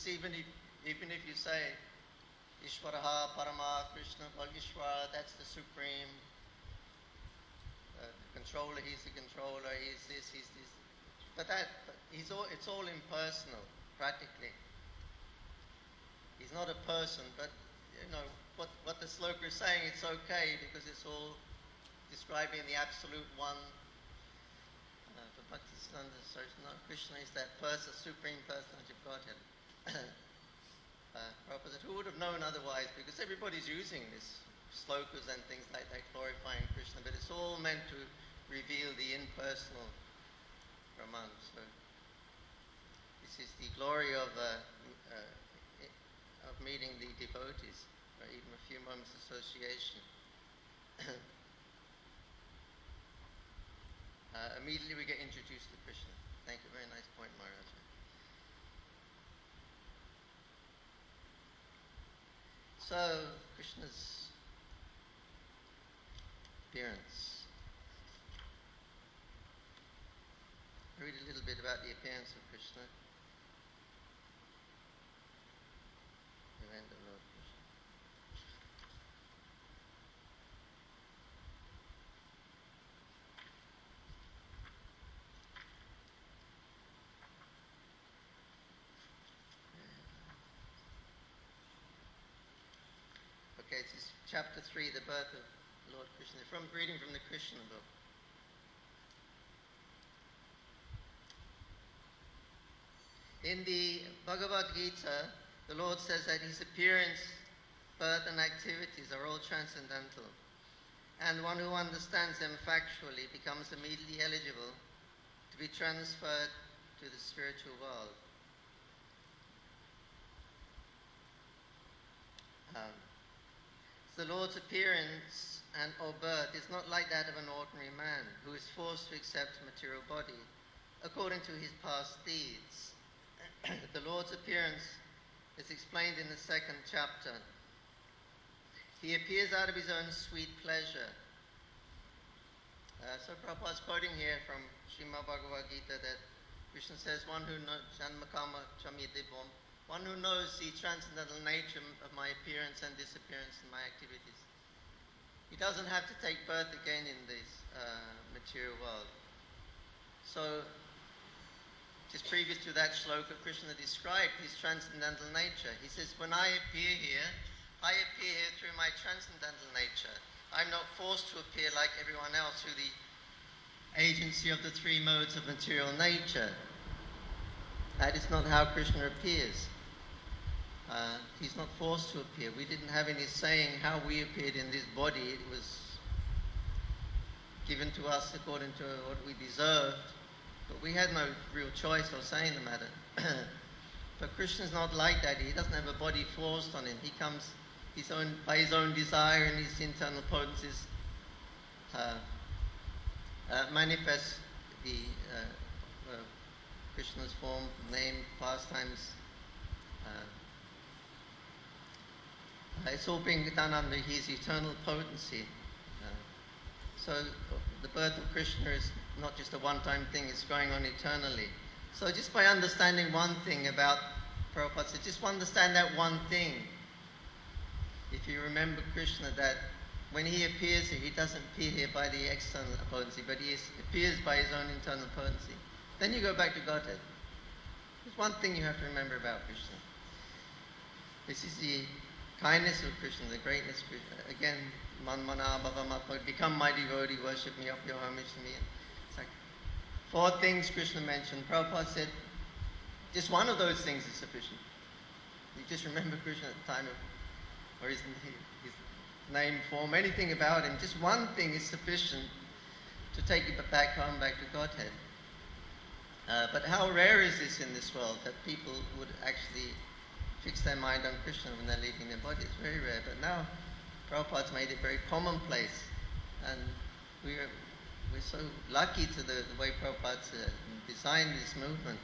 even if you say Ishvaraha, Parama, Krishna, Bhagishwara, that's the supreme controller, he's the controller, he's this, he's this. But it's all impersonal, practically. He's not a person, but you know, what the sloka is saying, it's okay because it's all describing the absolute one. For Bhaktisiddhanta Saraswati, Krishna is that person, supreme personage of Godhead. Prabhupada said, who would have known otherwise? Because everybody's using this slokas and things like that, glorifying Krishna, but it's all meant to reveal the impersonal Brahman. So this is the glory of meeting the devotees, or even a few moments association. Immediately we get introduced to Krishna. Thank you, very nice point, Maharaj. So, Krishna's appearance. Read a little bit about the appearance of Krishna. The Lord Krishna. Okay, this is chapter 3, the birth of Lord Krishna. Reading from the Krishna book. In the Bhagavad Gita, the Lord says that his appearance, birth and activities are all transcendental, and one who understands them factually becomes immediately eligible to be transferred to the spiritual world. The Lord's appearance or birth is not like that of an ordinary man who is forced to accept a material body according to his past deeds. The Lord's appearance is explained in the 2nd chapter. He appears out of his own sweet pleasure. So Prabhupada is quoting here from Srimad Bhagavad Gita that Krishna says, one who knows the transcendental nature of my appearance and disappearance in my activities. He doesn't have to take birth again in this material world. So, just previous to that shloka, Krishna described his transcendental nature. He says, when I appear here through my transcendental nature. I'm not forced to appear like everyone else through the agency of the 3 modes of material nature. That is not how Krishna appears. He's not forced to appear. We didn't have any saying how we appeared in this body. It was given to us according to what we deserved. But we had no real choice or say in the matter. But Krishna's not like that. He doesn't have a body forced on him. He comes by his own desire and his internal potencies manifests the Krishna's form, name, pastimes. It's all being done under his eternal potency. So the birth of Krishna is not just a one-time thing, it's going on eternally. So just by understanding one thing about Prabhupada said, just understand that one thing. If you remember Krishna, that when he appears here, he doesn't appear here by the external potency, but he appears by his own internal potency. Then you go back to Godhead. There's one thing you have to remember about Krishna. This is the kindness of Krishna, the greatness of Krishna. Again, man mana bhava matma, become my devotee, worship me, offer your homage to me. It's like 4 things Krishna mentioned. Prabhupada said, just one of those things is sufficient. You just remember Krishna at the time of, or his name, form, anything about him. Just one thing is sufficient to take you back home, back to Godhead. But how rare is this in this world, that people would actually fix their mind on Krishna when they're leaving their body? It's very rare. But now Prabhupada's made it very commonplace, and we're so lucky to the way Prabhupada's designed this movement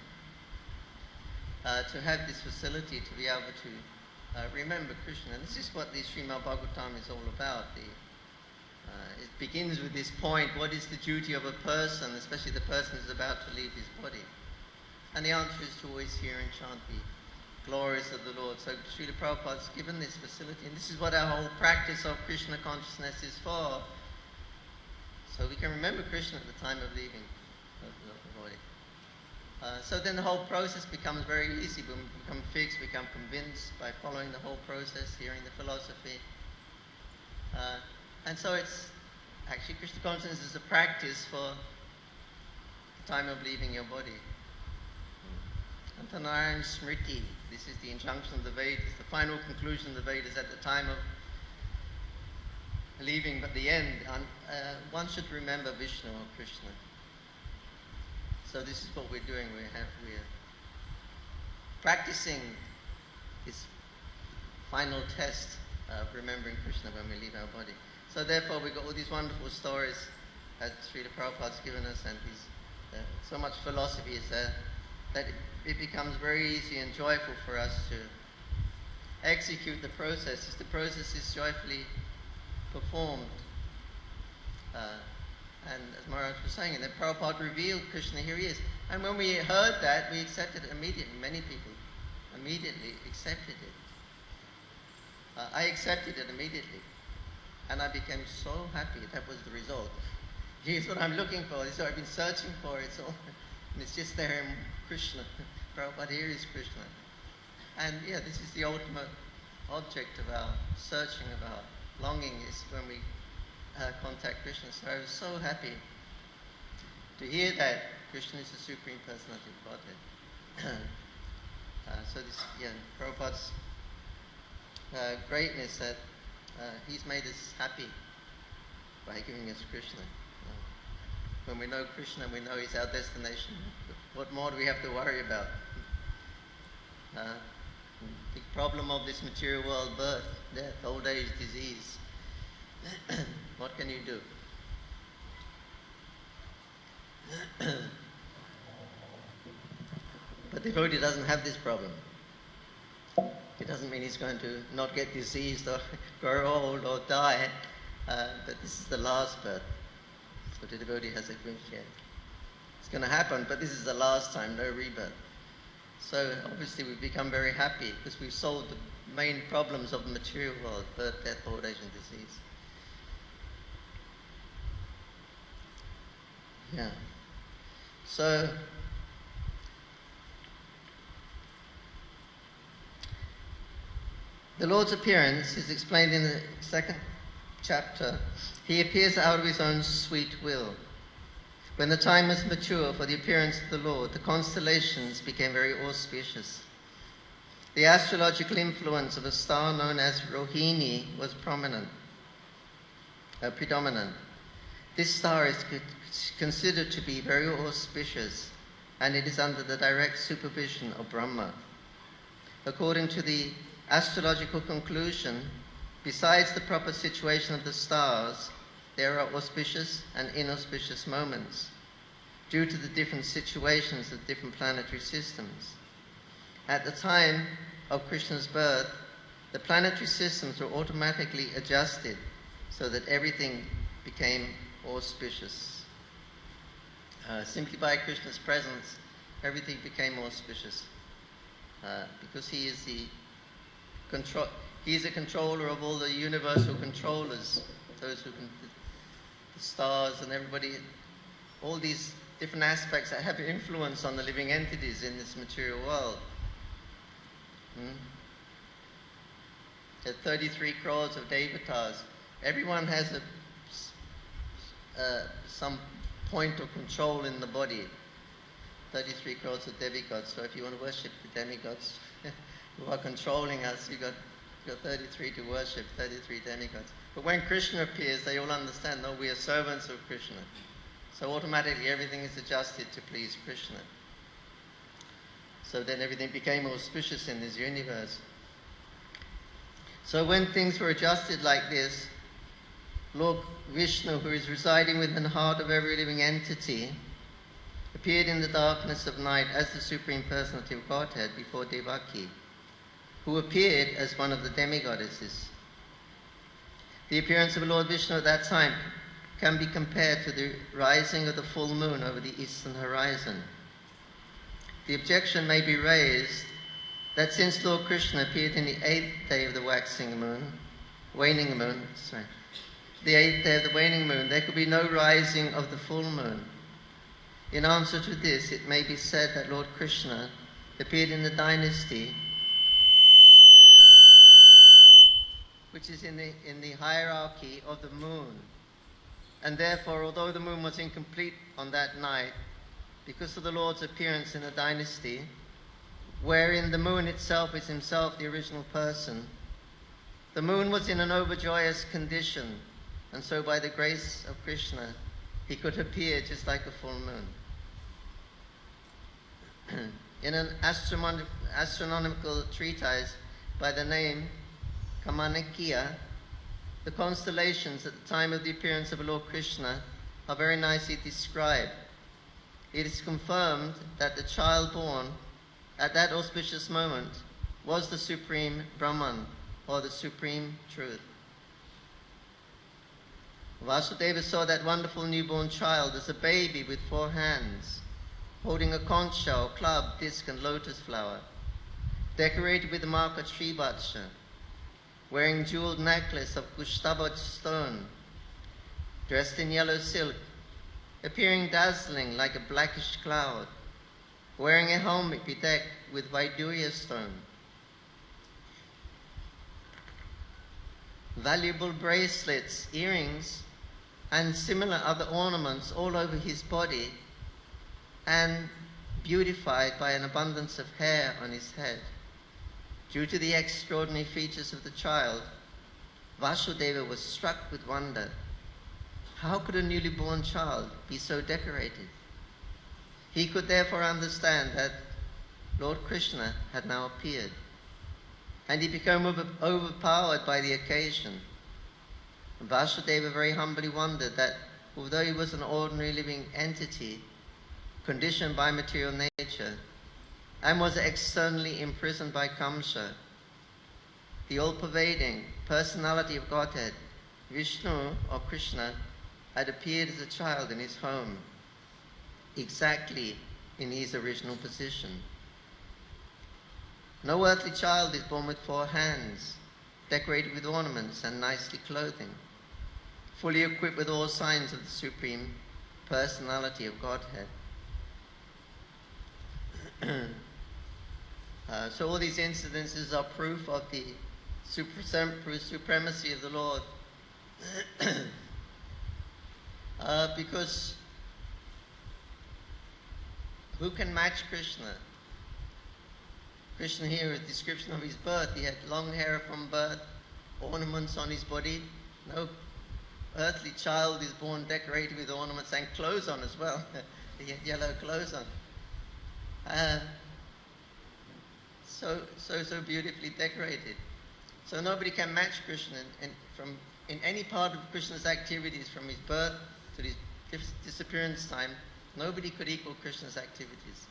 to have this facility to be able to remember Krishna. And this is what the Srimad Bhagavatam is all about. It begins with this point: what is the duty of a person, especially the person who's about to leave his body? And the answer is to always hear and chant the glories of the Lord. So Srila Prabhupada's given this facility, and this is what our whole practice of Krishna consciousness is for. So we can remember Krishna at the time of leaving the body. So then the whole process becomes very easy. When we become fixed, we become convinced by following the whole process, hearing the philosophy. And so it's actually Krishna consciousness is a practice for the time of leaving your body. Antanarayan Smriti, this is the injunction of the Vedas, the final conclusion of the Vedas at the time of leaving, but the end, one should remember Vishnu or Krishna. So this is what we're doing. We're practicing this final test of remembering Krishna when we leave our body. So therefore we've got all these wonderful stories that Srila Prabhupada's given us, and so much philosophy is there that it becomes very easy and joyful for us to execute the process. As the process is joyfully performed. And as Maharaj was saying, and then Prabhupada revealed Krishna, here he is. And when we heard that, we accepted it immediately. Many people immediately accepted it. I accepted it immediately. And I became so happy. That was the result. Here's what I'm looking for. This is what I've been searching for. It's all, and it's just there in Krishna. Prabhupada, here is Krishna. And yeah, this is the ultimate object of our searching, of our longing, is when we contact Krishna. So I was so happy to hear that Krishna is the Supreme Personality of Godhead. So this, Prabhupada's greatness, that he's made us happy by giving us Krishna. When we know Krishna, we know he's our destination. What more do we have to worry about? The problem of this material world: birth, death, old age, disease. What can you do? But the devotee doesn't have this problem. It doesn't mean he's going to not get diseased or grow old or die, but this is the last birth. So the devotee has appreciated. It's going to happen, but this is the last time, no rebirth. So obviously we've become very happy because we've solved the main problems of the material world: birth, death, old age and disease. Yeah. So the Lord's appearance is explained in the second chapter. He appears out of his own sweet will. When the time was mature for the appearance of the Lord, the constellations became very auspicious. The astrological influence of a star known as Rohini was predominant. This star is considered to be very auspicious, and it is under the direct supervision of Brahma. According to the astrological conclusion, besides the proper situation of the stars, there are auspicious and inauspicious moments due to the different situations of different planetary systems. At the time of Krishna's birth, the planetary systems were automatically adjusted so that everything became auspicious. Simply by Krishna's presence, everything became auspicious. Because he is he is a controller of all the universal controllers, those who can, the stars and everybody, all these different aspects that have influence on the living entities in this material world. There are 33 crores of devatas. Everyone has some point of control in the body. 33 crores of demigods. So if you want to worship the demigods who are controlling us, you've got 33 to worship, 33 demigods. But when Krishna appears, they all understand, no, we are servants of Krishna. So automatically everything is adjusted to please Krishna. So then everything became auspicious in this universe. So when things were adjusted like this, Lord Vishnu, who is residing within the heart of every living entity, appeared in the darkness of night as the Supreme Personality of Godhead before Devaki, who appeared as one of the demigoddesses. The appearance of Lord Vishnu at that time can be compared to the rising of the full moon over the eastern horizon. The objection may be raised that since Lord Krishna appeared in the 8th day of the waning moon, the 8th day of the waning moon, there could be no rising of the full moon. In answer to this, it may be said that Lord Krishna appeared in the dynasty which is in the hierarchy of the moon. And therefore, although the moon was incomplete on that night, because of the Lord's appearance in the dynasty, wherein the moon itself is himself the original person, the moon was in an overjoyous condition, and so by the grace of Krishna, he could appear just like a full moon. In an astronomical treatise by the name Kamanakya, the constellations at the time of the appearance of Lord Krishna are very nicely described. It is confirmed that the child born at that auspicious moment was the Supreme Brahman, or the Supreme Truth. Vasudeva saw that wonderful newborn child as a baby with 4 hands, holding a conch shell, club, disc, and lotus flower, decorated with the mark of Srivatsha, wearing jeweled necklace of Kushtaba stone, dressed in yellow silk, appearing dazzling like a blackish cloud, wearing a helmet bedecked with Vaidurya stone. Valuable bracelets, earrings, and similar other ornaments all over his body, and beautified by an abundance of hair on his head. Due to the extraordinary features of the child, Vasudeva was struck with wonder. How could a newly born child be so decorated? He could therefore understand that Lord Krishna had now appeared, and he became overpowered by the occasion. Vasudeva very humbly wondered that although he was an ordinary living entity, conditioned by material nature, and was externally imprisoned by Kamsa, the all-pervading personality of Godhead, Vishnu or Krishna, had appeared as a child in his home, exactly in his original position. No earthly child is born with 4 hands, decorated with ornaments and nicely clothing, fully equipped with all signs of the Supreme Personality of Godhead. So all these incidences are proof of the supremacy of the Lord. Because who can match Krishna? Krishna here, a description of his birth. He had long hair from birth, ornaments on his body. No earthly child is born decorated with ornaments and clothes on as well. He had yellow clothes on. So beautifully decorated. So nobody can match Krishna in any part of Krishna's activities, from his birth to his disappearance time. Nobody could equal Krishna's activities.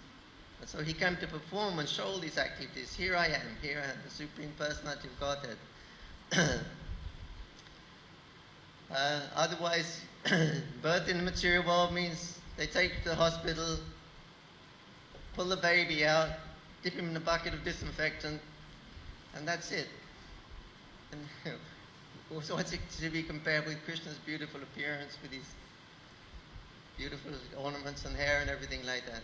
And so he came to perform and show all these activities. Here I am, the Supreme Personality of Godhead. Otherwise, birth in the material world means they take you to the hospital, pull the baby out, dip him in a bucket of disinfectant, and that's it. And also, what's it to be compared with Krishna's beautiful appearance with his beautiful ornaments and hair and everything like that?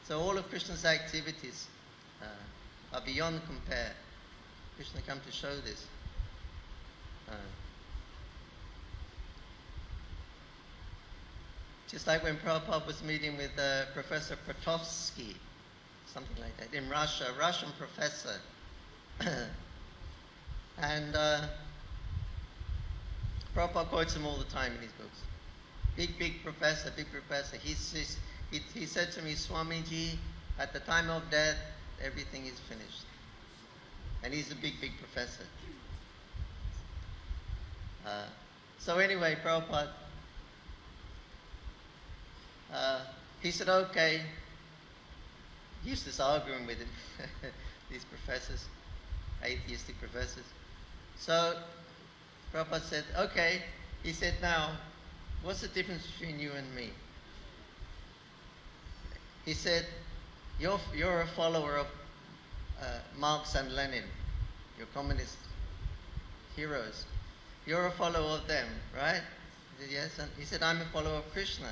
So all of Krishna's activities are beyond compare. Krishna come to show this. Just like when Prabhupada was meeting with Professor Pratovsky, something like that, in Russia, a Russian professor. And Prabhupada quotes him all the time in his books. Big professor. He said to me, Swamiji, at the time of death, everything is finished. And he's a big professor. So anyway, Prabhupada, he said, okay. He used this arguing with him, these professors, atheistic professors. So Prabhupada said, okay. He said, now, what's the difference between you and me? He said, you're a follower of Marx and Lenin, your communist heroes. You're a follower of them, right? He said, yes. And he said, I'm a follower of Krishna.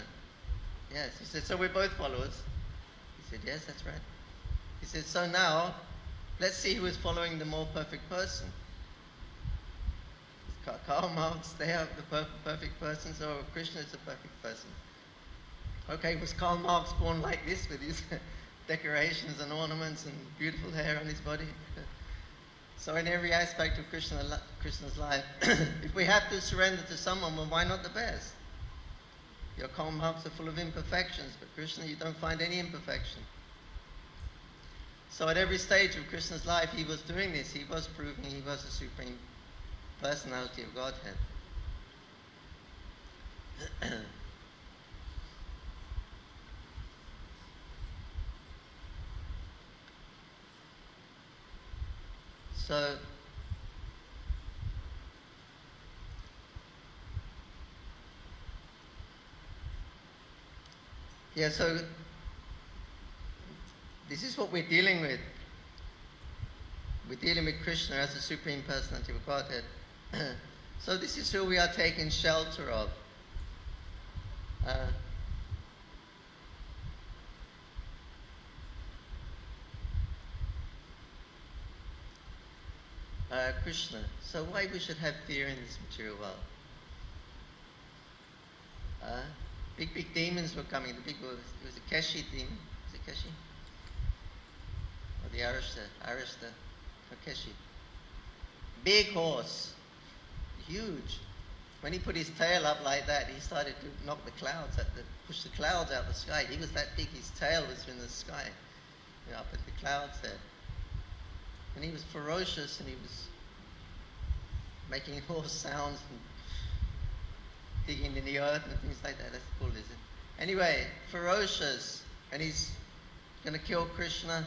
Yes. He said, so we're both followers. He said, yes, that's right. He said, so now, let's see who is following the more perfect person. Karl Marx, they are the perfect person, so Krishna is the perfect person. Okay, was Karl Marx born like this with his decorations and ornaments and beautiful hair on his body? So in every aspect of Krishna's life, if we have to surrender to someone, well, why not the best? Your Karl Marx are full of imperfections, but Krishna, you don't find any imperfection. So at every stage of Krishna's life, he was doing this. He was proving he was the Supreme Personality of Godhead. So, so this is what we're dealing with. We're dealing with Krishna as the Supreme Personality of Godhead. So this is who we are taking shelter of. Krishna. So why we should have fear in this material world? Big demons were coming. It was a Keshi demon. Was it Keshi? Or the Arishta. Or Keshi. Big horse. Huge. When he put his tail up like that, he started to knock the clouds, push the clouds out of the sky. He was that big, his tail was in the sky, up at the clouds there. And he was ferocious, and he was making horse sounds and digging in the earth and things like that. That's cool, is it? Anyway, ferocious, and he's going to kill Krishna.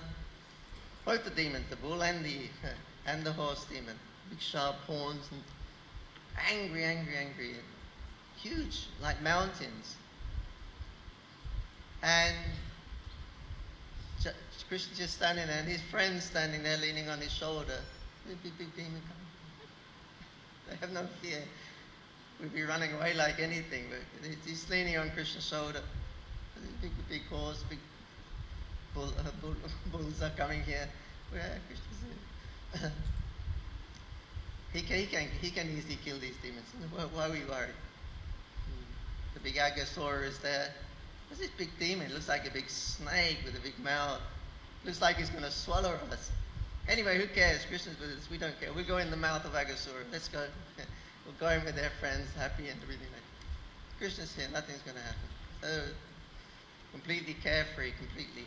Both the demons, the bull and the horse demon, big sharp horns and angry, huge, like mountains. And Krishna just standing there, and his friends standing there leaning on his shoulder. Big demon coming. They have no fear. We'd be running away like anything, but he's leaning on Krishna's shoulder. Big horse, big bulls are coming here. Where Krishna's here. He can easily kill these demons. Why are we worried? The big Agasura is there. What's this big demon? It looks like a big snake with a big mouth. Looks like he's going to swallow us. Anyway, who cares? Krishna's with us. We don't care. We'll go in the mouth of Agasura. Let's go. We'll go in with their friends, happy and everything. Krishna's here. Nothing's going to happen. So, completely carefree, completely.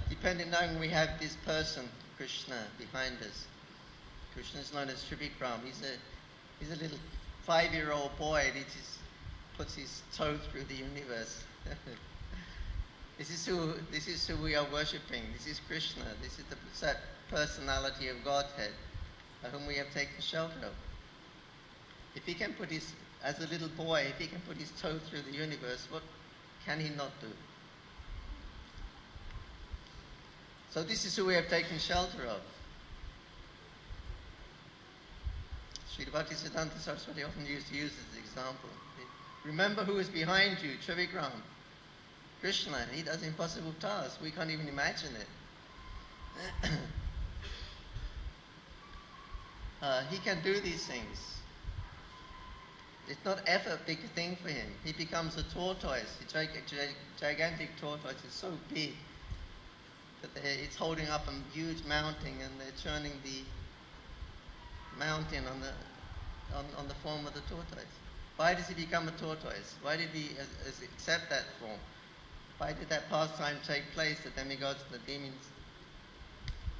Depending, knowing we have this person, Krishna, behind us. Krishna is known as Trivikram. He's a little 5-year-old boy, and he just puts his toe through the universe. This is who we are worshipping. This is Krishna. This is the personality of Godhead, whom we have taken shelter of. If he can as a little boy, if he can put his toe through the universe, what can he not do? So this is who we have taken shelter of. Srila Bhaktisiddhanta Saraswati often used to use this example. Remember who is behind you, Trivikram. Krishna, he does impossible tasks. We can't even imagine it. He can do these things. It's not ever a big thing for him. He becomes a tortoise. A gigantic tortoise is so big that it's holding up a huge mountain, and they're turning the mountain on the form of the tortoise. Why does he become a tortoise? Why did he accept that form? Why did that pastime take place, the demigods and the demons?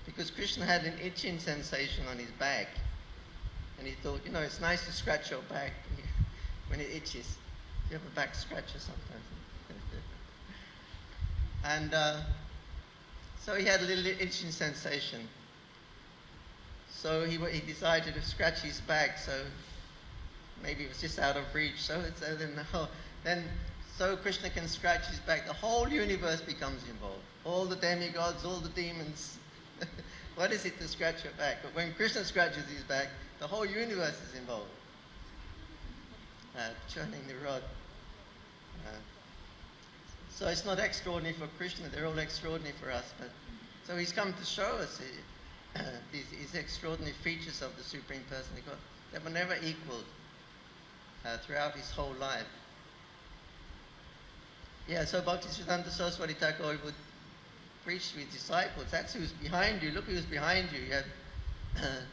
Because Krishna had an itching sensation on his back. And he thought, it's nice to scratch your back when it itches. You have a back scratcher sometimes. And so he had a little itching sensation. So he decided to scratch his back, so maybe it was just out of reach. So then so Krishna can scratch his back, the whole universe becomes involved. All the demigods, all the demons. What is it to scratch your back? But when Krishna scratches his back, the whole universe is involved. Churning the rod. So it's not extraordinary for Krishna, they're all extraordinary for us. But so he's come to show us these extraordinary features of the Supreme Person of God that were never equaled throughout his whole life. Yeah, so Bhaktisiddhanta Saraswati Thakur would preach to his disciples. That's who's behind you. Look who's behind you.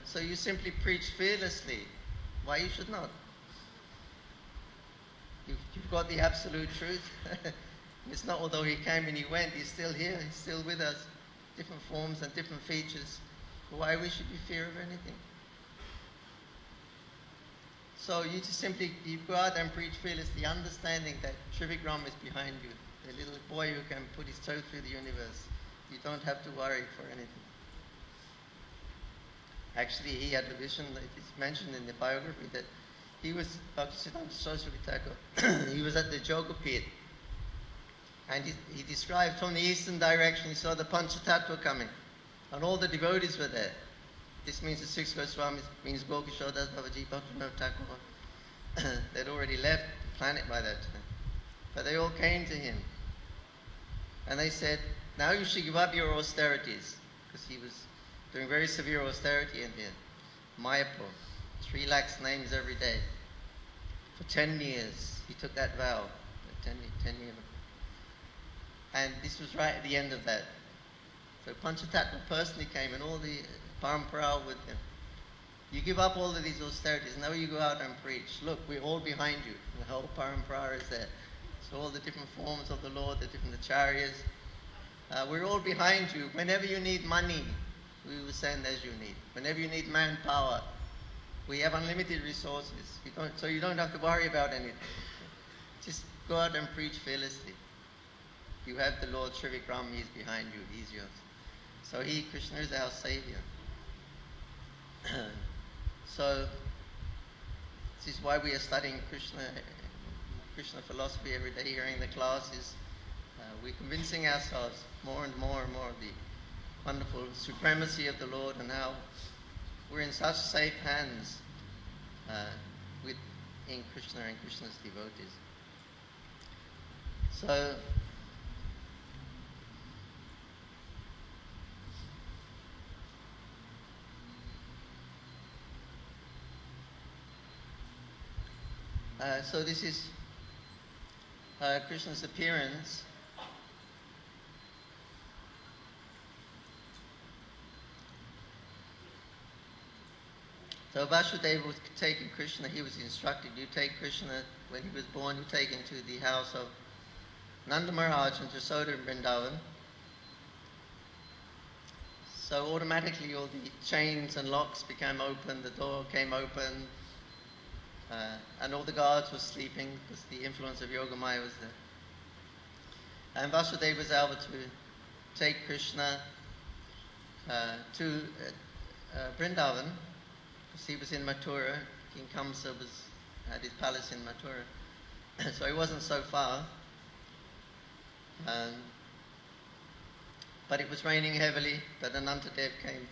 So you simply preach fearlessly. Why you should not? You've got the absolute truth. It's not although he came and he went, he's still here, he's still with us. Different forms and different features. Why we should be fear of anything? So you just simply, you go out and preach fearlessly, understanding that Trivikram is behind you. The little boy who can put his toe through the universe. You don't have to worry for anything. Actually, he had a vision, it's mentioned in the biography, that he was, Bhaktisiddhanta Saraswati Thakur, he was at the Joga pit. And he described from the eastern direction, he saw the Panchatattva coming. And all the devotees were there. This means the six Goswamis, means Gokishore Das Babaji, Bhaktivinoda Thakur. They'd already left the planet by that time. But they all came to him. And they said, now you should give up your austerities. Because he was doing very severe austerity in here. Mayapur, 3 lakhs names every day. For 10 years, he took that vow. 10 years. And this was right at the end of that. So Panchatattva personally came and all the parampara with him. You give up all of these austerities, now you go out and preach. Look, we're all behind you. The whole parampara is there. So all the different forms of the Lord, the different acharyas. We're all behind you. Whenever you need money, we will send as you need. Whenever you need manpower, we have unlimited resources. So you don't have to worry about anything. Just go out and preach fearlessly. You have the Lord Trivikram, he's behind you, he's yours. So Krishna is our savior. So this is why we are studying Krishna philosophy every day, hearing the classes. We're convincing ourselves more and more and more of the wonderful supremacy of the Lord and how we're in such safe hands in Krishna and Krishna's devotees. So so this is Krishna's appearance. So Vasudeva was taking Krishna, he was instructed, you take Krishna, when he was born, you take him to the house of Nanda Maharaj and Jasoda in Vrindavan. So automatically all the chains and locks became open, the door came open, and all the guards were sleeping because the influence of Yogamaya was there. And Vasudeva was able to take Krishna to Vrindavan, because he was in Mathura. King Kamsa had his palace in Mathura, so he wasn't so far. But it was raining heavily, but Anantadev came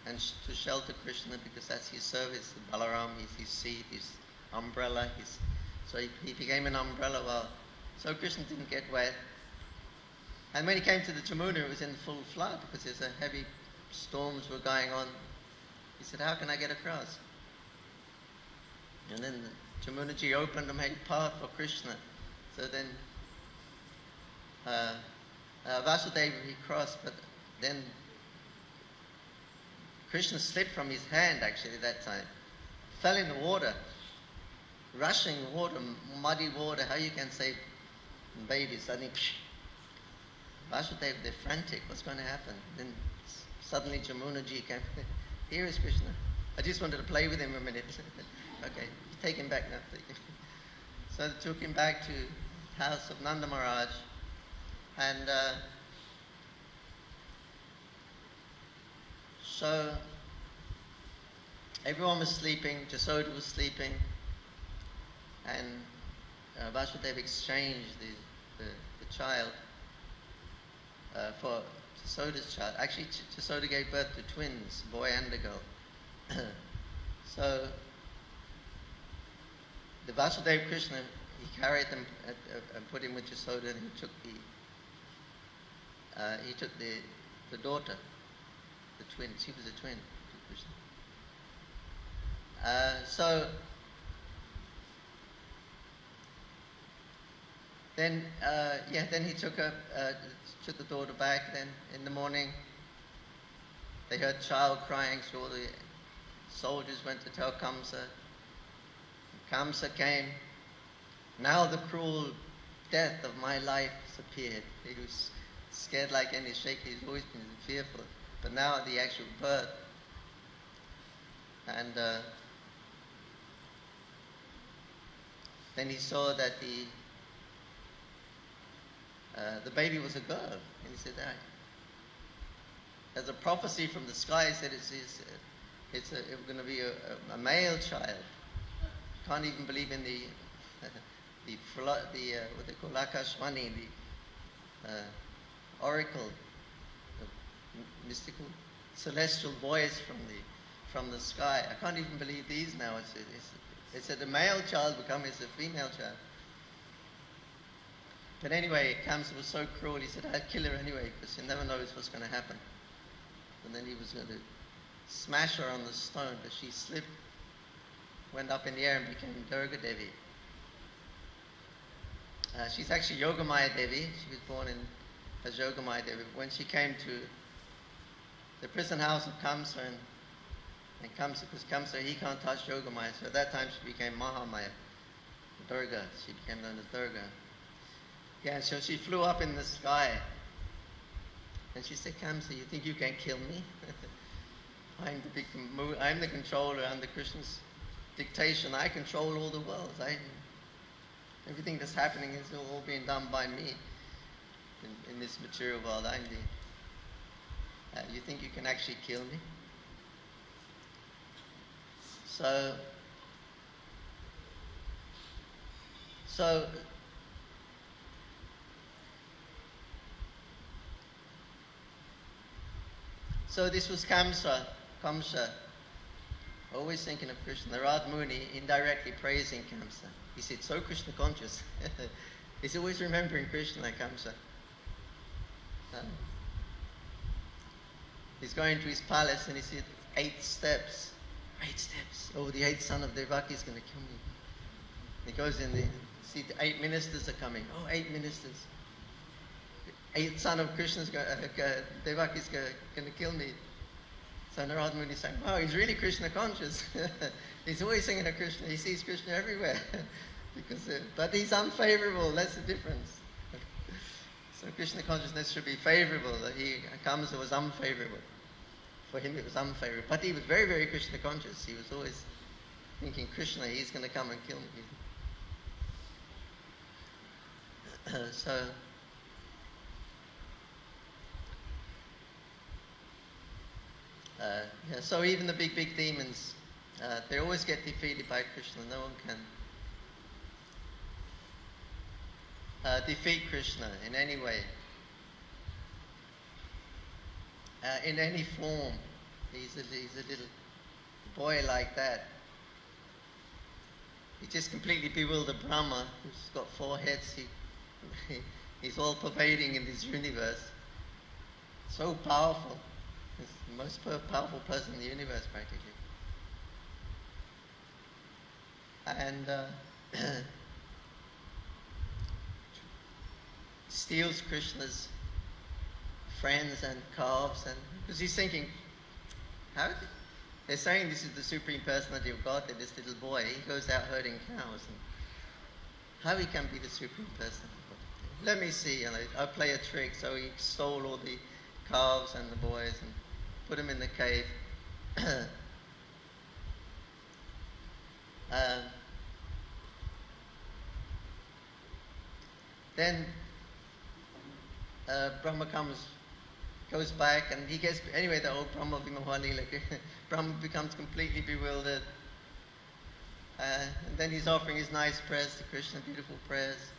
and to shelter Krishna because that's his service. Balaram, his seat, his umbrella. So he became an umbrella. So Krishna didn't get wet. And when he came to the Jamuna, it was in full flood because there's a heavy storms were going on. He said, how can I get across? And then the Jamunaji opened and made a path for Krishna. So then Vasudeva, he crossed, but then Krishna slipped from his hand actually that time. Fell in the water. Rushing water, muddy water, how you can save babies? Suddenly, Vasudeva, they're frantic, what's going to happen? Then suddenly Jamunaji came, here is Krishna. I just wanted to play with him a minute. Okay, take him back now. So they took him back to the house of Nanda Maharaj. And so everyone was sleeping, Jasoda was sleeping, and Vasudeva exchanged the child for Jasoda's child. Actually, Jasoda gave birth to twins, a boy and a girl. So the Vasudeva Krishna, he carried them and put him with Jasoda, and he took the daughter, the twin. She was a twin to Krishna. Then he took the daughter back. Then in the morning, they heard child crying, so all the soldiers went to tell Kamsa. Kamsa came. Now the cruel death of my life has appeared. He was scared like any shaky. He's always been fearful. But now the actual birth. And then he saw that the baby was a girl. And he said, there's a prophecy from the sky. He said it's going to be a male child. Can't even believe in what they call Akashvani, the oracle, the mystical celestial voice from the sky. I can't even believe these now. It said a male child becoming a female child. But anyway, Kamsa was so cruel, he said, I'd kill her anyway, because he never knows what's going to happen. And then he was going to smash her on the stone, but she slipped, went up in the air and became Durga Devi. She's actually Yogamaya Devi. She was born as Yogamaya Devi. When she came to the prison house of Kamsa, and Kamsa, because Kamsa, he can't touch Yogamaya, so at that time she became Mahamaya, Durga. She became known as Durga. Yeah, so she flew up in the sky, and she said, Kamsa, you think you can kill me? I'm the controller, under Krishna's dictation. I control all the worlds. Everything that's happening is all being done by me in this material world. You think you can actually kill me? So this was Kamsa, always thinking of Krishna. Narad Muni indirectly praising Kamsa. He said, so Krishna conscious. He's always remembering Krishna, Kamsa. He's going to his palace and he said, 8 steps. 8 steps. Oh, the 8th son of Devaki is going to kill me. He goes in there. See, the 8 ministers are coming. Oh, 8 ministers. 8th son of Krishna's Devaki is going to kill me. So Narad Muni is saying, wow, he's really Krishna conscious. He's always thinking of Krishna. He sees Krishna everywhere. But he's unfavorable. That's the difference. So Krishna consciousness should be favorable. Kamsa was unfavorable. For him it was unfavorable. But he was very, very Krishna conscious. He was always thinking, Krishna, he's going to come and kill me. So even the big demons, they always get defeated by Krishna. No one can defeat Krishna in any way. In any form. He's a little boy like that. He just completely bewildered Brahma, who's got 4 heads. He's all pervading in this universe. So powerful. He's the most powerful person in the universe, practically. And steals Krishna's friends and calves, and because he's thinking, they're saying this is the Supreme Personality of God, that this little boy, he goes out herding cows, and how he can be the Supreme Personality of God? Let me see, and I'll play a trick. So he stole all the calves and the boys and put them in the cave. Then Brahma goes back, and he gets, anyway, the old Brahma Vimoha Lila, Brahma becomes completely bewildered. And then he's offering his nice prayers to Krishna, beautiful prayers.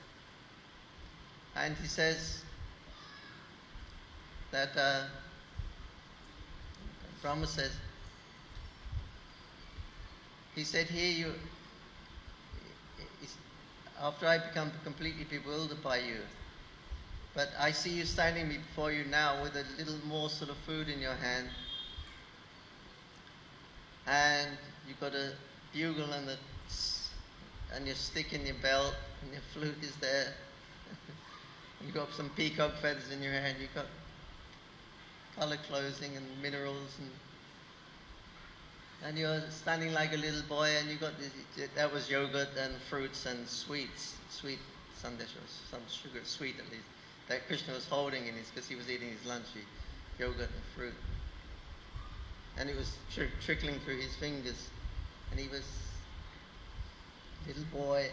And he says that Brahma says, he said, here after I become completely bewildered by you, but I see you standing before you now with a little morsel of food in your hand, and you've got a bugle and your stick in your belt, and your flute is there. You've got some peacock feathers in your hand, you've got colour clothing and minerals, and you're standing like a little boy, and you got this, that was yogurt and fruits and sweets, sweet sandesh, or some sugar, sweet at least, that Krishna was holding in his, because he was eating his lunch, yogurt and fruit. And it was trickling through his fingers, and he was a little boy.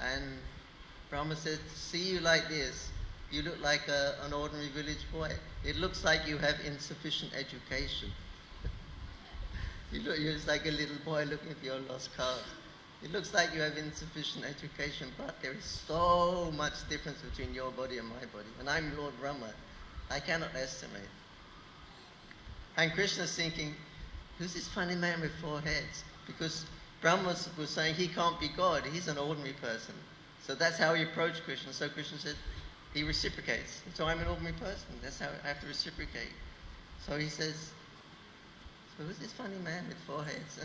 And Brahma said, to see you like this, you look like an ordinary village boy. It looks like you have insufficient education. You're just like a little boy looking for your lost calves. It looks like you have insufficient education, but there is so much difference between your body and my body. And I'm Lord Brahma. I cannot estimate. And Krishna's thinking, who's this funny man with 4 heads? Because Brahma was saying he can't be God. He's an ordinary person. So that's how he approached Krishna. So Krishna said, he reciprocates. So I'm an ordinary person. That's how I have to reciprocate. So he says, so who's this funny man with 4 heads?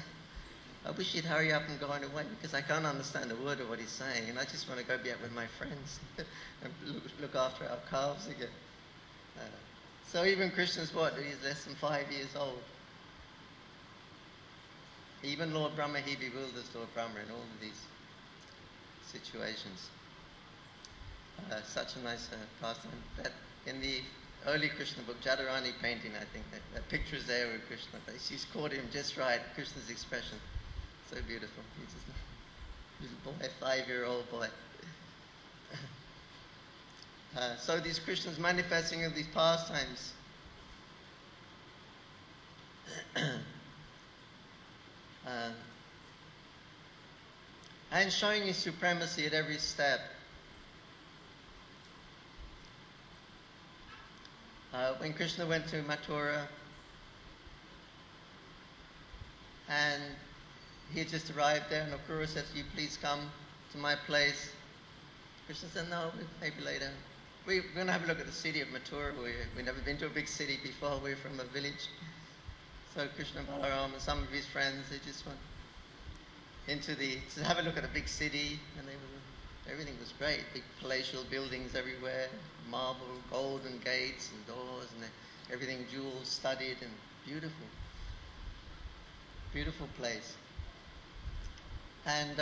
I wish he'd hurry up and go on away, because I can't understand a word of what he's saying, and I just want to go be out with my friends and look after our calves again. So even Krishna's what? He's less than 5 years old. Even Lord Brahma, he bewilders Lord Brahma in all of these situations. Such a nice pastime. That in the early Krishna book, Jadharani painting, I think, that picture is there with Krishna. She's caught him just right, Krishna's expression. So beautiful. He's just a little boy, 5-year-old boy. So these Krishnas manifesting of these pastimes. And showing his supremacy at every step. When Krishna went to Mathura, and he had just arrived there, and Akrura said, "You please come to my place." Krishna said, "No, maybe later. We're going to have a look at the city of Mathura. We've never been to a big city before. We're from a village." So Krishna, Balaram, and some of his friends, they just went to have a look at a big city, and everything was great. Big palatial buildings everywhere, marble, golden gates and doors, and everything jewels studded and beautiful. Beautiful place. And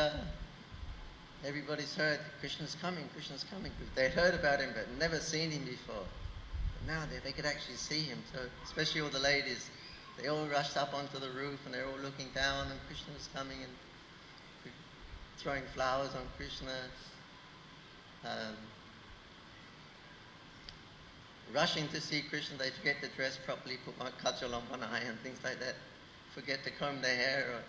everybody's heard, Krishna's coming, Krishna's coming. They'd heard about him but never seen him before. But now they could actually see him. So especially all the ladies, they all rushed up onto the roof, and they're all looking down, and Krishna was coming and throwing flowers on Krishna. Rushing to see Krishna, they forget to dress properly, put one kajal on one eye and things like that. Forget to comb their hair, or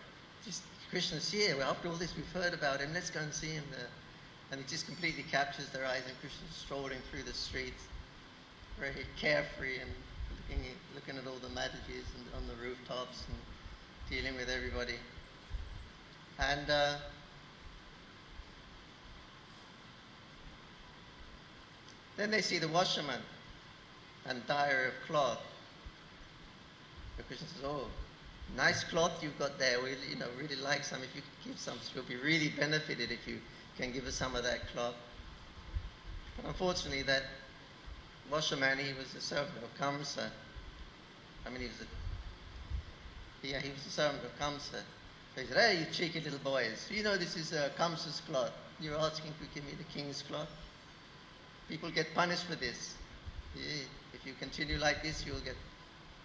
just, Krishna's here. Well, after all this, we've heard about him. Let's go and see him there. And it just completely captures their eyes, and Krishna's strolling through the streets, very carefree, and looking at all the Mataji's and on the rooftops and dealing with everybody. And then they see the washerman and dyer of cloth. The Krishna says, "Oh, nice cloth you've got there. We, really like some. If you could give some, we'll be really benefited if you can give us some of that cloth." But unfortunately, that washerman, he was a servant of Kamsa. He was a servant of Kamsa. So he said, "Hey, you cheeky little boys, this is Kamsa's cloth. You're asking to give me the king's cloth? People get punished for this. If you continue like this,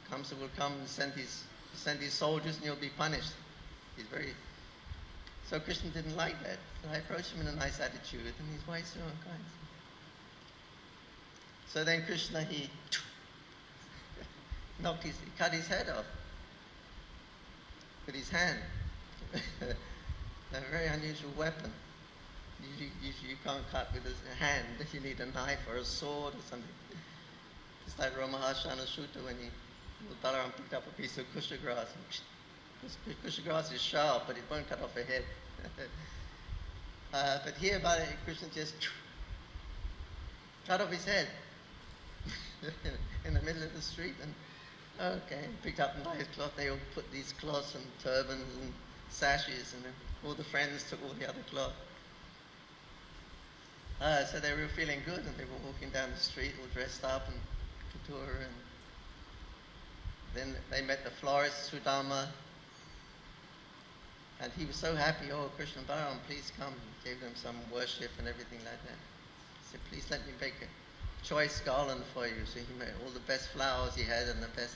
Kamsa will come and send his soldiers, and you'll be punished." So Krishna didn't like that. So I approached him in a nice attitude, and his wife's so unkind. So then Krishna, he cut his head off with his hand. a very unusual weapon. Usually you can't cut with a hand. You need a knife or a sword or something. It's like Ramahashana Sutta when Balaram picked up a piece of kusha grass. Kusha grass is sharp, but it won't cut off a head. But here, Krishna just cut off his head in the middle of the street, and picked up nice cloth. They all put these cloths and turbans and sashes, and then all the friends took all the other cloth. So they were feeling good, and they were walking down the street all dressed up and couture, and then they met the florist Sudama, and he was so happy. Oh, Krishna Balaram, please come. He gave them some worship and everything like that. He said, please let me make a choice garland for you. So he made all the best flowers he had and the best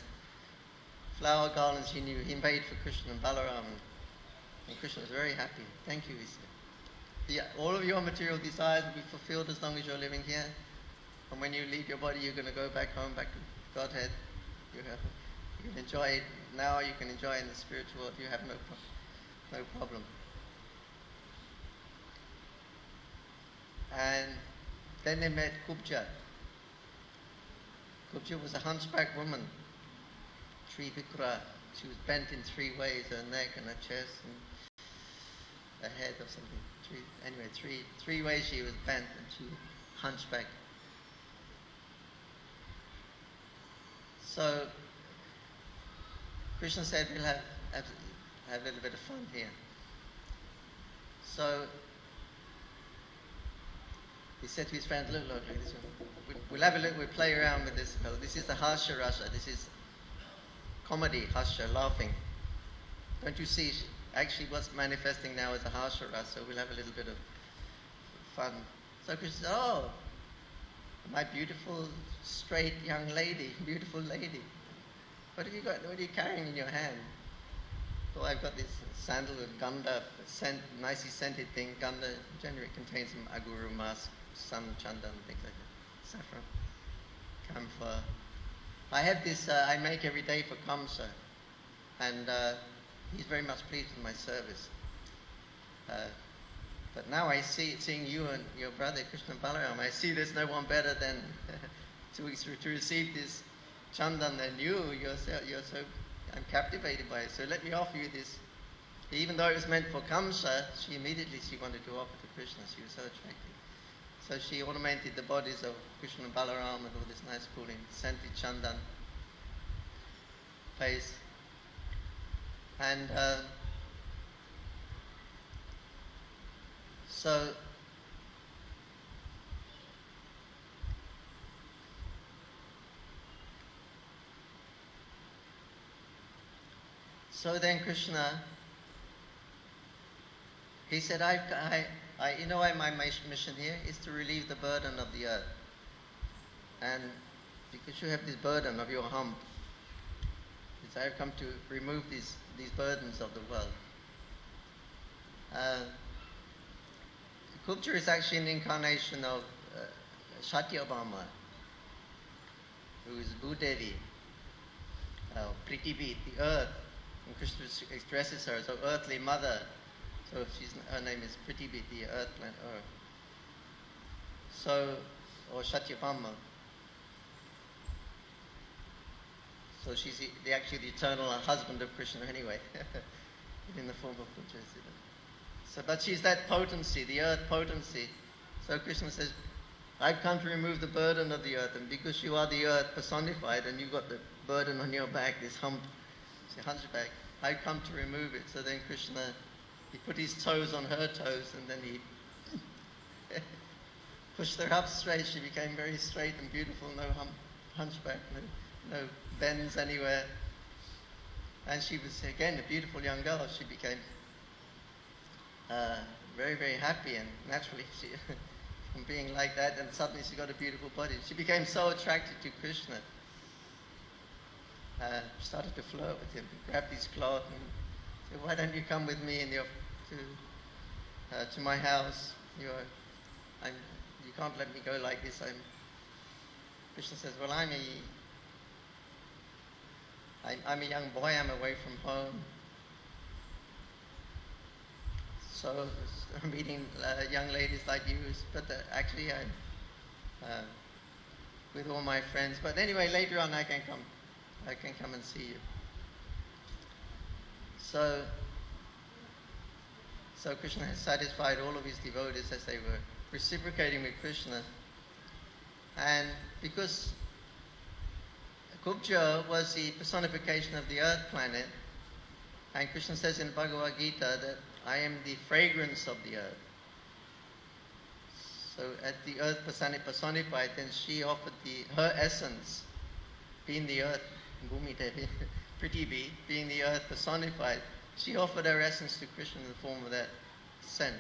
flower garlands he knew. He made for Krishna and Balaram, and Krishna was very happy. Thank you, he said. All of your material desires will be fulfilled as long as you're living here. And when you leave your body, you're going to go back home, back to Godhead. You can enjoy it now. You can enjoy it in the spiritual world. You have no problem. And then they met Kubja. Kubja was a hunchback woman, Trivikra. She was bent in three ways: her neck and her chest and her head or something. Three ways she was bent, and she was hunchback. So Krishna said, we'll have a little bit of fun here. So he said to his friend, look, we'll play around with this. This is the Harsha Rasa. This is comedy, Harsha, laughing. Don't you see? Actually, what's manifesting now is a Harsha Rasa, so we'll have a little bit of fun. So Krishna said, oh, my beautiful, straight young lady, beautiful lady. What have you got? What are you carrying in your hand? Oh, I've got this sandalwood ganda, nicely scented thing. Ganda generally contains some aguru musk, sun, chandan, things like that. Saffron, camphor. I have this, I make every day for Kamsa. And he's very much pleased with my service. But now I seeing you and your brother Krishna Balaram, I see there's no one better than to receive this chandan than you. You're so I'm captivated by it. So let me offer you this. Even though it was meant for Kamsa, she wanted to offer to Krishna. She was so attractive. So she ornamented the bodies of Krishna and Balaram with all this nice cooling scented chandan paste. And so then Krishna, he said, my mission here is to relieve the burden of the earth. And because you have this burden of your hump, I have come to remove these burdens of the world. Kubja is actually an incarnation of Satyabhama, who is Bhudevi, Prithivi, the earth. And Krishna expresses her as an earthly mother. So her name is Prithivi, the earth planet Earth. So, or Satyabhama. So she's actually the eternal husband of Krishna anyway, in the form of Kubja. So, but she's that potency, the earth potency. So Krishna says, I've come to remove the burden of the earth, and because you are the earth personified, and you've got the burden on your back, this hunchback, I've come to remove it. So then Krishna, he put his toes on her toes, and then he pushed her up straight. She became very straight and beautiful, no hunchback, no bends anywhere. And she was, again, a beautiful young girl. She became very, very happy, and naturally, from being like that, and suddenly she got a beautiful body. She became so attracted to Krishna. Started to flirt with him, grabbed his cloth and said, why don't you come with me to my house? You can't let me go like this. Krishna says, well, I'm a young boy, I'm away from home. So meeting young ladies like you, but actually I'm with all my friends. But anyway, later on I can come and see you. So Krishna has satisfied all of his devotees as they were reciprocating with Krishna. And because Kubja was the personification of the earth planet, and Krishna says in Bhagavad Gita that I am the fragrance of the earth. So at the earth personified, then she offered her essence, being the earth, Bhumi Devi, Prithivi, being the earth personified, she offered her essence to Krishna in the form of that scent.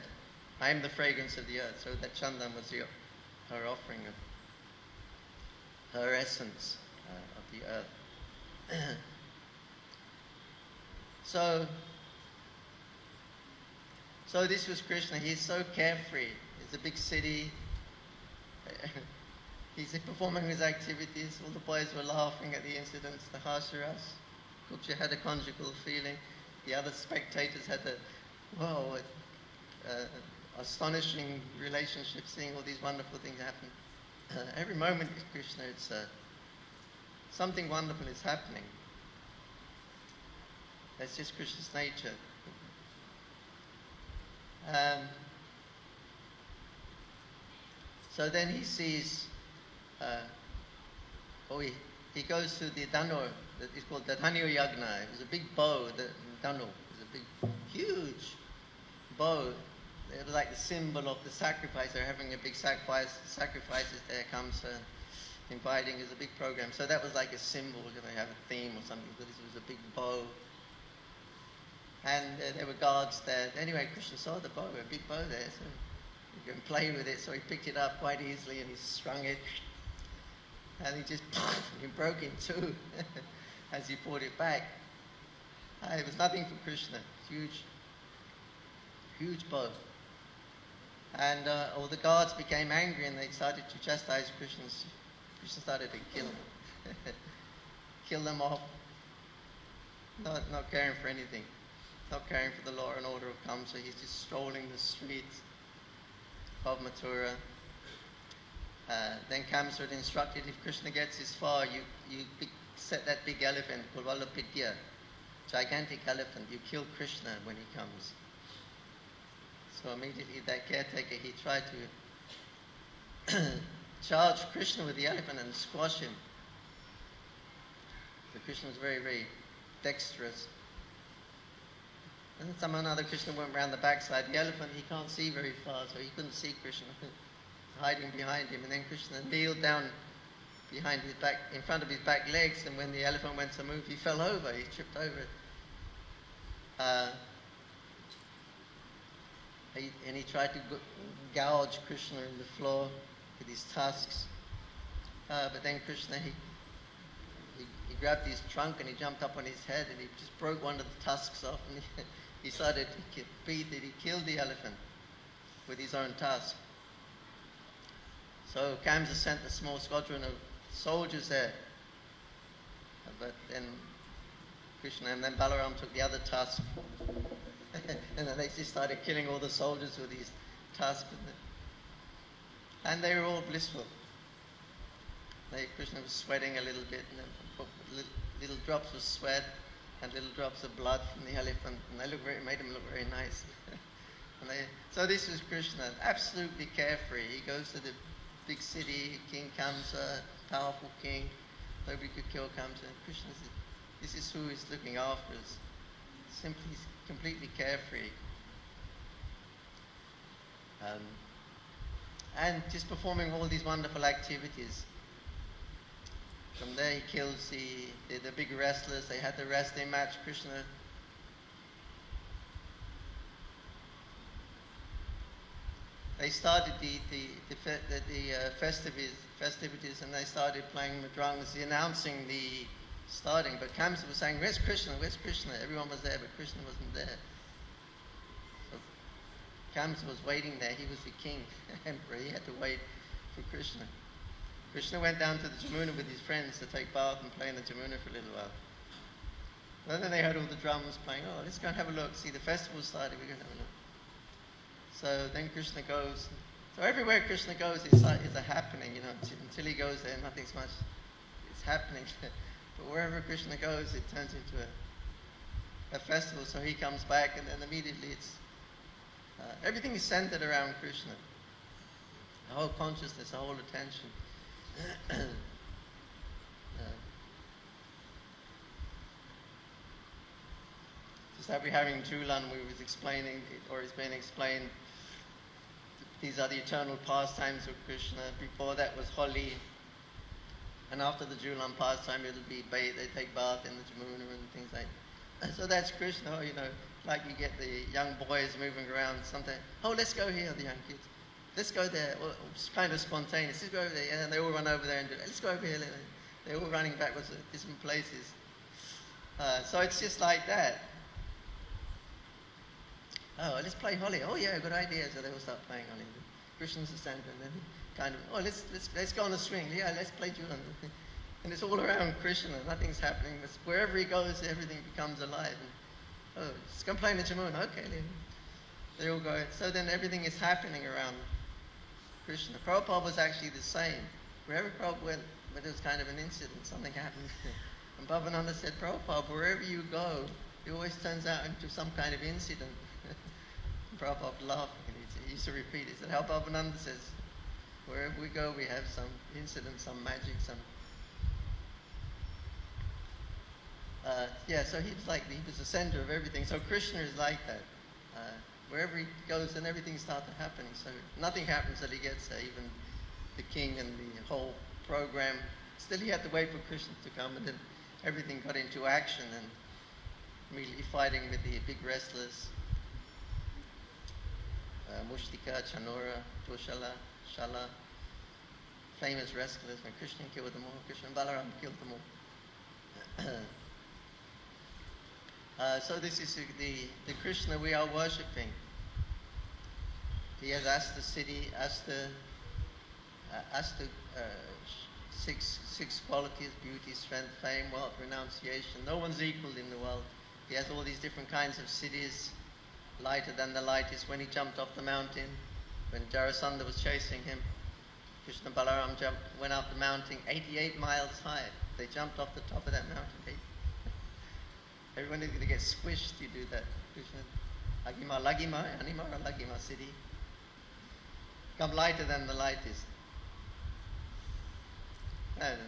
I am the fragrance of the earth. So that Chandan was her offering of her essence of the earth. So this was Krishna. He's so carefree. It's a big city. He's performing his activities. All the boys were laughing at the incidents, the Hasharas. Kupcha had a conjugal feeling. The other spectators had astonishing relationship, seeing all these wonderful things happen. Every moment with Krishna, it's something wonderful is happening. That's just Krishna's nature. So then he sees, he goes to the Danu, it's called the Dhanyo Yagna. It was a big bow, the Danu. It was a big, huge bow. It was like the symbol of the sacrifice. They're having a big sacrifices there, comes inviting, is a big program. So that was like a symbol, they have a theme or something, but this was a big bow. And there were guards there. Anyway, Krishna saw the bow, a big bow there, so you can play with it. So he picked it up quite easily and he strung it. And he just he broke in two as he brought it back. It was nothing for Krishna. Huge, huge bow. And all the guards became angry and they started to chastise Krishna. Krishna started to kill them off. Not caring for anything. Not caring for the law and order of Kamsa. He's just strolling the streets of Mathura. Then Kamsa had instructed, if Krishna gets this far, you set that big elephant called Vallabhidya, gigantic elephant. You kill Krishna when he comes. So immediately that caretaker, he tried to charge Krishna with the elephant and squash him. But Krishna was very, very dexterous. And then some another Krishna went around the backside. The elephant, he can't see very far, so he couldn't see Krishna hiding behind him. And then Krishna kneeled down behind his back, in front of his back legs, and when the elephant went to move, he fell over. He tripped over it. And he tried to gouge Krishna in the floor with his tusks. But then Krishna, he grabbed his trunk and he jumped up on his head and he just broke one of the tusks off and he started to beat it. He killed the elephant with his own tusk. So Kamsa sent a small squadron of soldiers there. But then Krishna and then Balaram took the other tusk. And then they just started killing all the soldiers with these tusks. And they were all blissful. Krishna was sweating a little bit, and then little drops of sweat and little drops of blood from the elephant, and they made him look very nice. So this was Krishna, absolutely carefree. He goes to the big city, King Kamsa, powerful king, nobody could kill Kamsa. Krishna, this is who he's looking after us. Simply, completely carefree. And just performing all these wonderful activities. From there he kills the big wrestlers. They had the wrestling match. Krishna they started the festivities and they started playing madrangas, announcing the starting. But Kamsa was saying, "Where's Krishna? Where's Krishna?" Everyone was there, but Krishna wasn't there. So Kamsa was waiting there. He was the king, emperor. He had to wait for Krishna. Krishna went down to the Jamuna with his friends to take bath and play in the Jamuna for a little while. And then they heard all the drums playing. Oh, let's go and have a look. See, the festival started. We're going to have a look. So then Krishna goes. So everywhere Krishna goes is a happening, until he goes there, nothing's much. It's happening. But wherever Krishna goes, it turns into a festival. So he comes back, and then immediately everything is centered around Krishna. The whole consciousness, the whole attention. Just that we're having Julan, we was explaining, or it's been explained, these are the eternal pastimes of Krishna. Before that was Holi. And after the Julan pastime, it'll be bathe. They take bath in the Jamuna and things like that. So that's Krishna, like you get the young boys moving around sometimes. Oh, let's go here, the young kids. Let's go there. Well, it's kind of spontaneous. Let's go over there. And they all run over there and do it. Let's go over here. They're all running backwards to different places. So it's just like that. Oh, let's play Holi. Oh yeah, good idea. So they all start playing Holi. Krishna's the center, and then kind of, let's go on the swing. Yeah, let's play Julan. And it's all around Krishna. Nothing's happening. But wherever he goes, everything becomes alive. And, let's go play in the Jamuna. Okay, they all go. So then everything is happening around Krishna. Prabhupada was actually the same. Wherever Prabhupada went, but there was kind of an incident, something happened. And Bhavananda said, Prabhupada, wherever you go, it always turns out into some kind of incident. Prabhupada laughed, and he used to repeat it. He said, how Bhavananda says, wherever we go, we have some incident, some magic, some... so he was the center of everything. So Krishna is like that. Wherever he goes, then everything starts happening. So nothing happens till he gets there, even the king and the whole program. Still he had to wait for Krishna to come, and then everything got into action, and immediately fighting with the big wrestlers. Mushtika, Chanora, Toshala, Shala, famous wrestlers. When Krishna killed them all, Krishna and Balaram killed them all. So this is the Krishna we are worshipping. He has asked the city, asked the six qualities: beauty, strength, fame, wealth, renunciation. No one's equal in the world. He has all these different kinds of cities. Lighter than the lightest. When he jumped off the mountain, when Jarasandha was chasing him, Krishna and Balaram went up the mountain 88 miles high. They jumped off the top of that mountain. Everyone is going to get squished. You do that. Krishna, Lagima, Animara, Lagima city. Come lighter than the lightest. And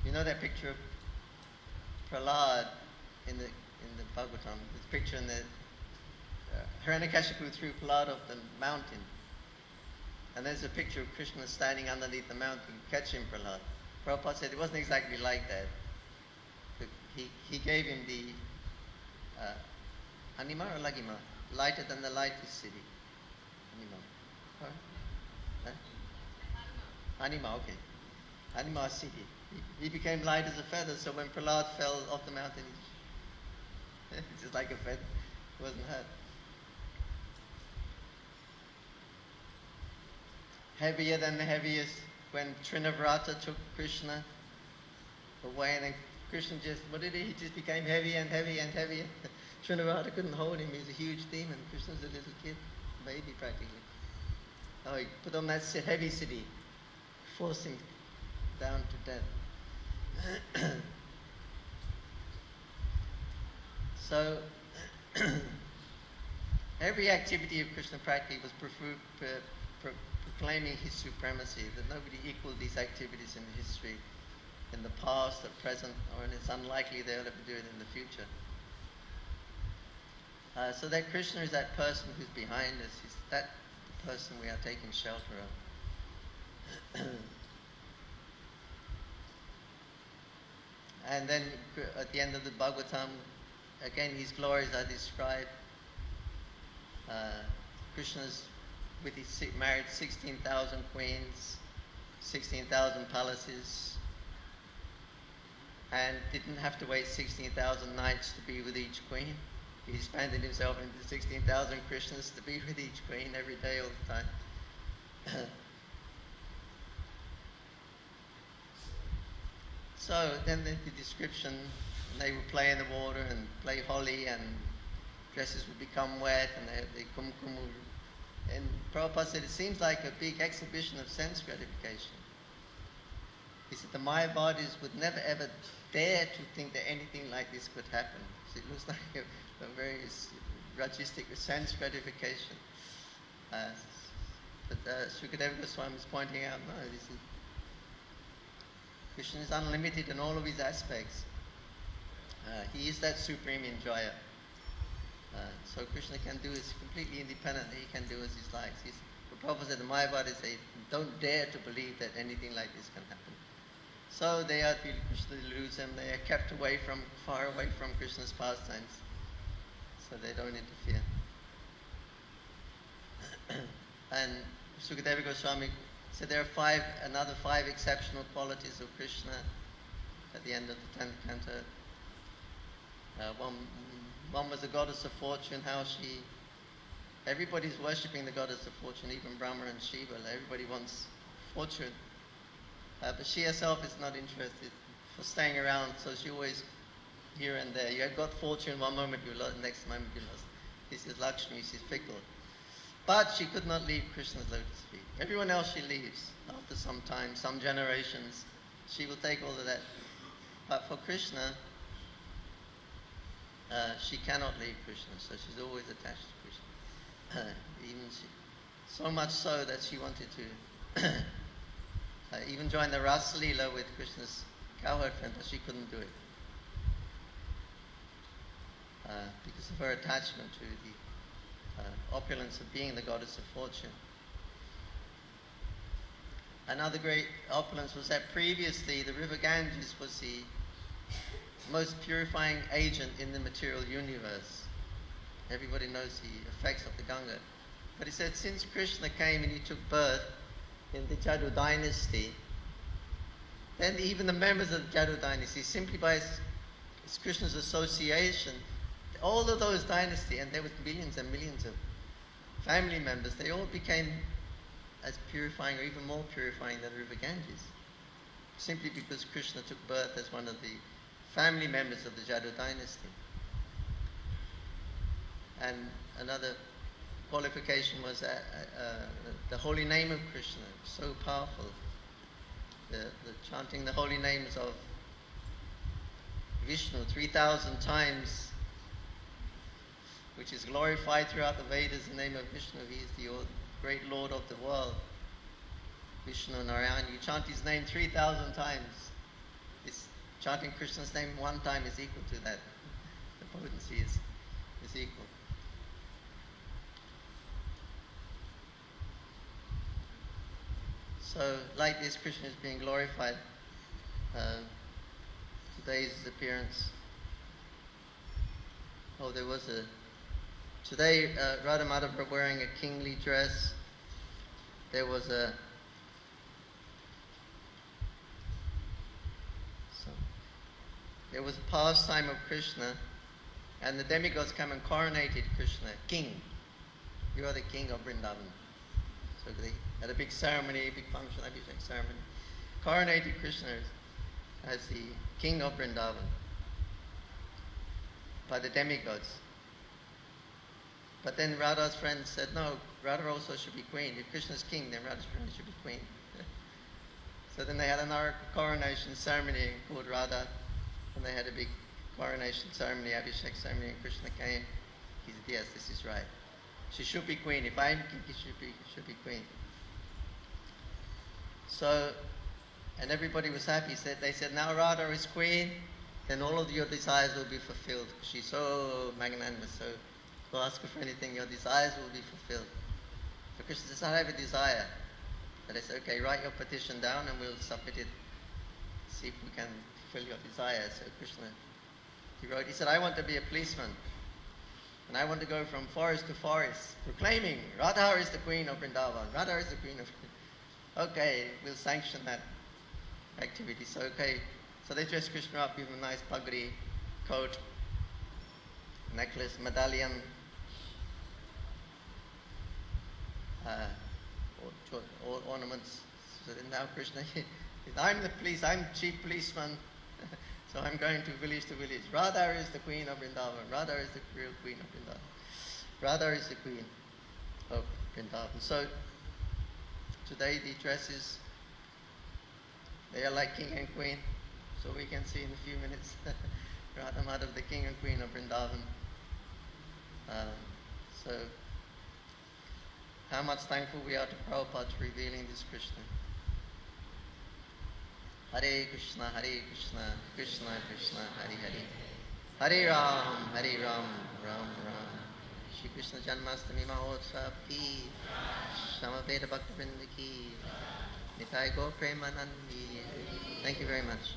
you know that picture of Prahlad in the Bhagavatam? This picture in the Hiranyakashipu threw Prahlad off the mountain. And there's a picture of Krishna standing underneath the mountain, catching Prahlad. Prabhupada said it wasn't exactly like that. But he gave him the Anima or Lagima, lighter than the lightest city. Anima. Anima, okay. Anima city. He became light as a feather, so when Prahlad fell off the mountain, it's just like a feather. It wasn't hurt. Heavier than the heaviest, when Trinavrata took Krishna away, and then Krishna he just became heavier and heavier and heavier. Trinavrata couldn't hold him. He was a huge demon. Krishna's a little kid, baby practically. Oh, he put on that heavy city, forced him down to death. So, every activity of Krishna practically was proclaiming his supremacy, that nobody equaled these activities in history, in the past, the present, and it's unlikely they'll ever do it in the future. So that Krishna is that person who's behind us, is that the person we are taking shelter of. And then at the end of the Bhagavatam, again his glories are described. Krishna's married 16,000 queens, 16,000 palaces, and didn't have to wait 16,000 nights to be with each queen. He expanded himself into 16,000 Krishnas to be with each queen every day, all the time. So then the description, they would play in the water and play Holi, and dresses would become wet, and the kumkum would And Prabhupada said it seems like a big exhibition of sense gratification. He said the Mayavadis would never ever dare to think that anything like this could happen. So it looks like a very rajistic sense gratification. But Sukadeva Goswami is pointing out, no, this is, Krishna is unlimited in all of his aspects. He is that supreme enjoyer. So Krishna can do is completely independent. He can do as he likes. The Prabhupada said the Mayavadis say, don't dare to believe that anything like this can happen. So they are Krishna deludes them. They are kept far away from Krishna's pastimes, so they don't interfere. And Sukadeva Goswami said there are another five exceptional qualities of Krishna at the end of the 10th canto. One was the goddess of fortune, everybody's worshipping the goddess of fortune, even Brahma and Shiva. Everybody wants fortune. But she herself is not interested for staying around, so she always here and there. You have got fortune, one moment you lost, next moment you lost. This is Lakshmi, she's fickle. But she could not leave Krishna's lotus feet. Everyone else she leaves after some time, some generations. She will take all of that. But for Krishna, she cannot leave Krishna, so she's always attached to Krishna. So much so that she wanted to even join the Ras Lila with Krishna's cowherd friend, but she couldn't do it because of her attachment to the opulence of being the goddess of fortune. Another great opulence was that previously the river Ganges was the most purifying agent in the material universe. Everybody knows the effects of the Ganga. But he said since Krishna came and he took birth in the Jadu dynasty, then even the members of the Jadu dynasty, simply by Krishna's association, all of those dynasties, and there were millions and millions of family members, they all became as purifying or even more purifying than the river Ganges, simply because Krishna took birth as one of the family members of the Jadu dynasty. And another qualification was the holy name of Krishna, so powerful. The chanting the holy names of Vishnu 3,000 times, which is glorified throughout the Vedas, the name of Vishnu. He is the great Lord of the world. Vishnu Narayan, you chant his name 3,000 times. Chanting Krishna's name one time is equal to that. The potency is equal. So, like this, Krishna is being glorified. Today's appearance. Today, Radha Madhava wearing a kingly dress. There was a pastime of Krishna, and the demigods come and coronated Krishna, king. You are the king of Vrindavan. So they had a big ceremony, big function, Abhishek ceremony. Coronated Krishna as the king of Vrindavan by the demigods. But then Radha's friends said, no, Radha also should be queen. If Krishna's king, then Radha's friend should be queen. So then they had another coronation ceremony called Radha, and they had a big coronation ceremony, Abhishek ceremony, and Krishna came. He said, yes, this is right. She should be queen. If I'm king, she should be queen. So, and everybody was happy. They said, now Radha is queen, then all of your desires will be fulfilled. She's so magnanimous, so go ask her for anything, your desires will be fulfilled. So Krishna says, I have a desire. And they said, okay, write your petition down and we'll submit it. See if we can fulfill your desire. So Krishna, he said, I want to be a policeman. And I want to go from forest to forest, proclaiming, Radha is the queen of Vrindavan. Radha is the queen of... Okay, we'll sanction that activity. So, okay. So they dress Krishna up, give him a nice pagri, coat, necklace, medallion, all ornaments. So then now Krishna, I'm chief policeman. So I'm going to village. Radha is the queen of Vrindavan. Radha is the real queen of Vrindavan. Radha is the queen of Vrindavan. So today the dresses, they are like king and queen. So we can see in a few minutes Radha Madhav, the king and queen of Vrindavan. So how much thankful we are to Prabhupada for revealing this Krishna. Hare Krishna, Krishna Krishna, Hare Hare. Hare Ram, Ram Ram. Shri Krishna Janmastami Mahotsav ki, Samaveda Bhaktivinoda ki, Nitai Go Premanandi. Thank you very much.